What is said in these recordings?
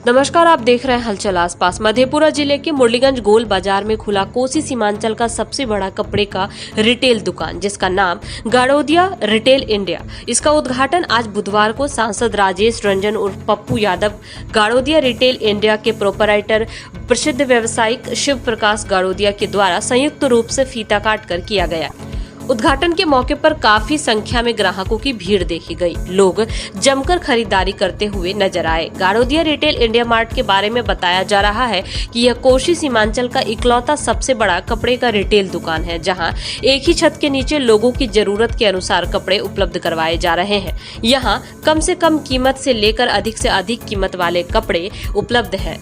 नमस्कार, आप देख रहे हैं हलचल आसपास। मधेपुरा जिले के मुरलीगंज गोल बाजार में खुला कोसी सीमांचल का सबसे बड़ा कपड़े का रिटेल दुकान, जिसका नाम गाड़ोदिया रिटेल इंडिया। इसका उद्घाटन आज बुधवार को सांसद राजेश रंजन उर्फ पप्पू यादव, गाड़ोदिया रिटेल इंडिया के प्रोपराइटर प्रसिद्ध व्यवसायिक शिव प्रकाश गाड़ोदिया के द्वारा संयुक्त रूप से फीता काट कर किया गया। उद्घाटन के मौके पर काफी संख्या में ग्राहकों की भीड़ देखी गई। लोग जमकर खरीदारी करते हुए नजर आए। गाड़ोदिया रिटेल इंडिया मार्ट के बारे में बताया जा रहा है कि यह कोसी सीमांचल का इकलौता सबसे बड़ा कपड़े का रिटेल दुकान है, जहां एक ही छत के नीचे लोगों की जरूरत के अनुसार कपड़े उपलब्ध करवाए जा रहे हैं। यहां कम से कम कीमत से लेकर अधिक से अधिक कीमत वाले कपड़े उपलब्ध है,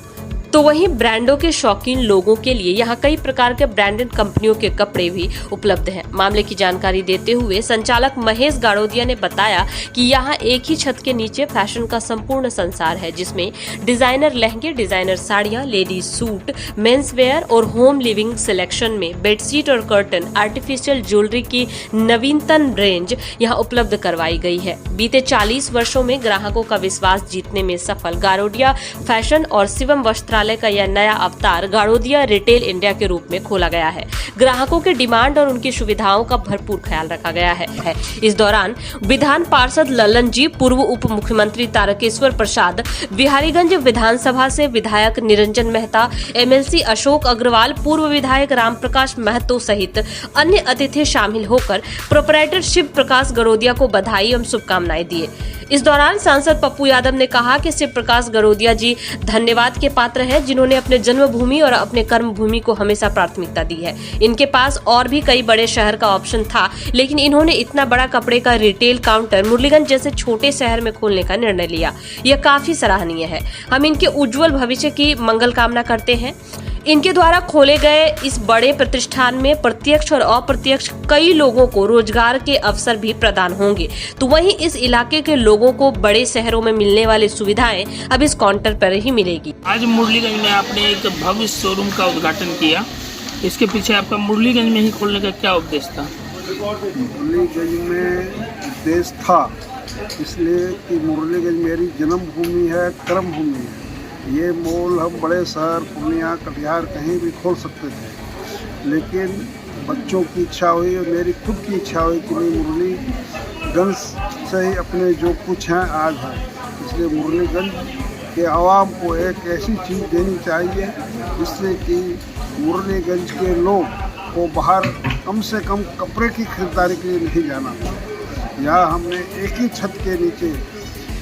तो वहीं ब्रांडों के शौकीन लोगों के लिए यहां कई प्रकार के ब्रांडेड कंपनियों के कपड़े भी उपलब्ध हैं। मामले की जानकारी देते हुए संचालक महेश गाड़ोदिया ने बताया कि यहां एक ही छत के नीचे फैशन का संपूर्ण संसार है, जिसमें डिजाइनर लहंगे, डिजाइनर साड़ियां, लेडीज सूट, मेंस वेयर और होम लिविंग सिलेक्शन में बेडशीट और कर्टन, आर्टिफिशियल ज्वेलरी की नवीनतम रेंज यहां उपलब्ध करवाई गई है। बीते 40 वर्षों में ग्राहकों का विश्वास जीतने में सफल गाड़ोदिया फैशन और शिवम वस्त्रालय का यह नया अवतार गाड़ोदिया रिटेल इंडिया के रूप में खोला गया है। ग्राहकों के डिमांड और उनकी सुविधाओं का भरपूर ख्याल रखा गया है। इस दौरान विधान पार्षद ललन जी, पूर्व उप मुख्यमंत्री तारकेश्वर प्रसाद, बिहारीगंज विधानसभा से विधायक निरंजन मेहता, एमएलसी अशोक अग्रवाल, पूर्व विधायक रामप्रकाश महतो सहित अन्य अतिथि शामिल होकर प्रोपराइटर शिव प्रकाश गाड़ोदिया को बधाई एवं शुभकामनाएं दिए। इस दौरान सांसद पप्पू यादव ने कहा कि शिव प्रकाश गाड़ोदिया जी धन्यवाद के पात्र हैं, जिन्होंने अपने जन्मभूमि और अपने कर्मभूमि को हमेशा प्राथमिकता दी है। इनके पास और भी कई बड़े शहर का ऑप्शन था, लेकिन इन्होंने इतना बड़ा कपड़े का रिटेल काउंटर मुरलीगंज जैसे छोटे शहर में खोलने का निर्णय लिया। यह काफी सराहनीय है। हम इनके उज्जवल भविष्य की मंगल कामना करते हैं। इनके द्वारा खोले गए इस बड़े प्रतिष्ठान में प्रत्यक्ष और अप्रत्यक्ष कई लोगों को रोजगार के अवसर भी प्रदान होंगे, तो वहीं इस इलाके के लोगों को बड़े शहरों में मिलने वाली सुविधाएं अब इस काउंटर पर ही मिलेगी। आज मुरलीगंज में आपने एक भव्य शोरूम का उद्घाटन किया, इसके पीछे आपका मुरलीगंज में ही खोलने का क्या उपदेश था? मुरलीगंज में उद्देश्य था इसलिए कि मुरलीगंज मेरी जन्मभूमि है, कर्मभूमि है। ये मॉल हम बड़े शहर पूर्णिया, कटिहार कहीं भी खोल सकते थे, लेकिन बच्चों की इच्छा हुई और मेरी खुद की इच्छा हुई कि मैं मुरलीगंज से ही अपने जो कुछ हैं आज है, इसलिए मुरलीगंज के आवाम को एक ऐसी चीज़ देनी चाहिए जिससे कि मुरलीगंज के लोग को बाहर कम से कम कपड़े की खरीदारी के लिए नहीं जाना पड़े। यहाँ हमने एक ही छत के नीचे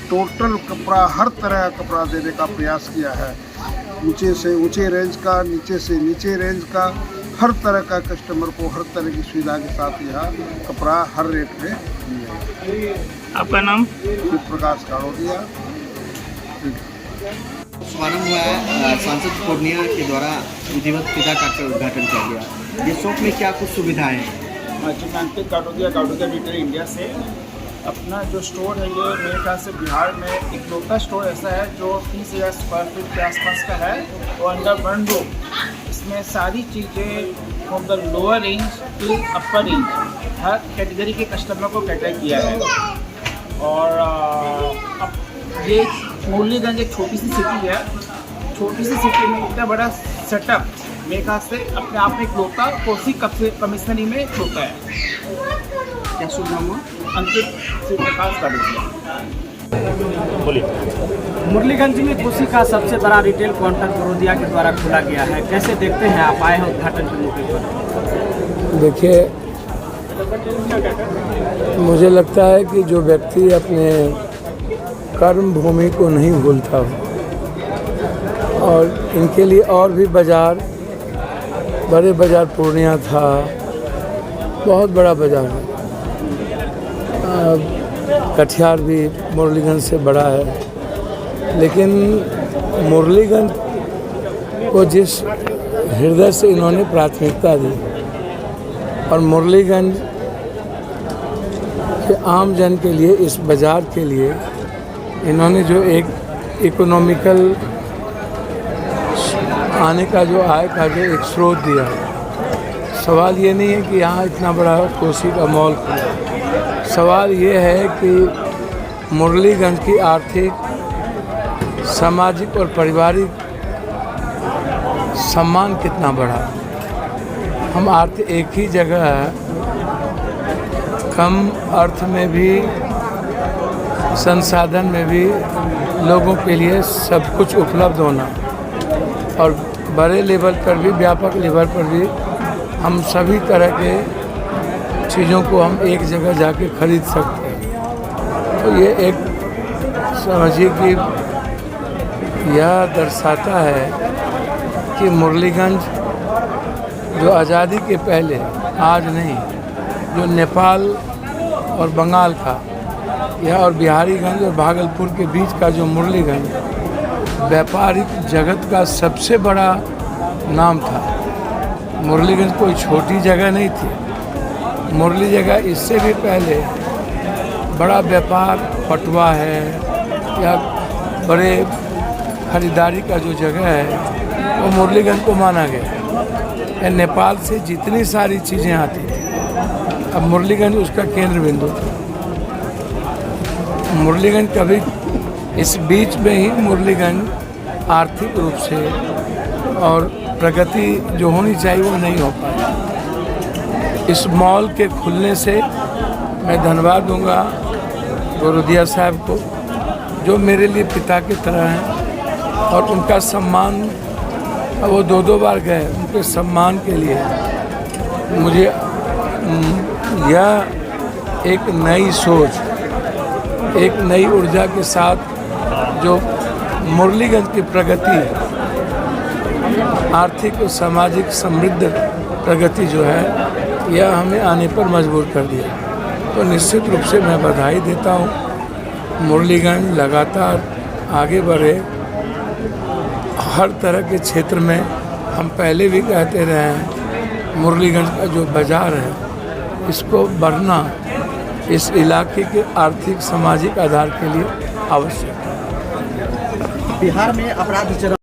टोटल कपड़ा, हर तरह का कपड़ा देने का प्रयास किया है। ऊंचे से ऊंचे रेंज का, नीचे से नीचे रेंज का, हर तरह का कस्टमर को हर तरह की सुविधा के साथ यहाँ कपड़ा हर रेट पे मिलेगा। आपका नाम? शिव प्रकाश गाड़ोदिया। शुभारंभ हुआ है सांसद पूर्णिया के द्वारा विधिवत फीता काट कर उद्घाटन किया गया। ये शॉप में क्या कुछ सुविधाएं हैं? जी, मैं अंकित गाड़ोदिया रिटेल इंडिया से अपना जो स्टोर है, ये मेरे ख्याल से बिहार में इकलौता स्टोर ऐसा है जो 30,000 स्क्वायर फीट के आसपास का है और अंडर वन रूफ इसमें सारी चीज़ें from the lower range to upper range हर कैटेगरी के कस्टमर को कैटर किया है। और अब ये मुरलीगंज एक छोटी सी सिटी है, छोटी सी सिटी में इतना बड़ा सेटअप मेरे ख्याल से अपने आप में इकलौता कोसी कमिश्नरी में होता है। क्या शुभ नाम हुआ? अंकित शिव प्रकाश गाड़ोदिया। मुरलीगंज में कोसी का सबसे बड़ा रिटेल काउंटर गाड़ोदिया के द्वारा खोला गया है। कैसे देखते हैं आप आए हैं उद्घाटन के मौके पर? देखिए, मुझे लगता है कि जो व्यक्ति अपने कर्म भूमि को नहीं भूलता हो, और इनके लिए और भी बाज़ार, बड़े बाज़ार पूर्णिया था, बहुत बड़ा बाज़ार है, कटिहार भी मुरलीगंज से बड़ा है, लेकिन मुरलीगंज को जिस हृदय से इन्होंने प्राथमिकता दी और मुरलीगंज के आम जन के लिए, इस बाज़ार के लिए इन्होंने जो एक इकोनॉमिकल आने का जो आय का जो एक स्रोत दिया है। सवाल ये नहीं है कि यहाँ इतना बड़ा कोसी का मॉल खुला, सवाल ये है कि मुरलीगंज की आर्थिक सामाजिक और पारिवारिक सम्मान कितना बढ़ा। हम अर्थ एक ही जगह कम अर्थ में भी, संसाधन में भी लोगों के लिए सब कुछ उपलब्ध होना, और बड़े लेवल पर भी, व्यापक लेवल पर भी हम सभी तरह के चीज़ों को हम एक जगह जाके खरीद सकते हैं। तो ये एक समझिए कि यह दर्शाता है कि मुरलीगंज जो आज़ादी के पहले, आज नहीं, जो नेपाल और बंगाल का यह और बिहारीगंज और भागलपुर के बीच का जो मुरलीगंज व्यापारिक जगत का सबसे बड़ा नाम था। मुरलीगंज कोई छोटी जगह नहीं थी। मुरली जगह इससे भी पहले बड़ा व्यापार, पटवा है या बड़े खरीदारी का जो जगह है वो मुरलीगंज को माना गया। नेपाल से जितनी सारी चीज़ें आती थी, अब मुरलीगंज उसका केंद्र बिंदु था। मुरलीगंज कभी, इस बीच में ही मुरलीगंज आर्थिक रूप से और प्रगति जो होनी चाहिए वो नहीं हो पाई। इस मॉल के खुलने से मैं धन्यवाद दूंगा गोरदिया साहब को, जो मेरे लिए पिता की तरह हैं, और उनका सम्मान, वो दो बार गए, उनके सम्मान के लिए मुझे यह एक नई सोच, एक नई ऊर्जा के साथ जो मुरलीगंज की प्रगति, आर्थिक और सामाजिक समृद्ध प्रगति जो है, यह हमें आने पर मजबूर कर दिया। तो निश्चित रूप से मैं बधाई देता हूँ। मुरलीगंज लगातार आगे बढ़े, हर तरह के क्षेत्र में। हम पहले भी कहते रहे हैं, मुरलीगंज का जो बाज़ार है, इसको बढ़ना इस इलाके के आर्थिक सामाजिक आधार के लिए आवश्यक है। बिहार में अपराध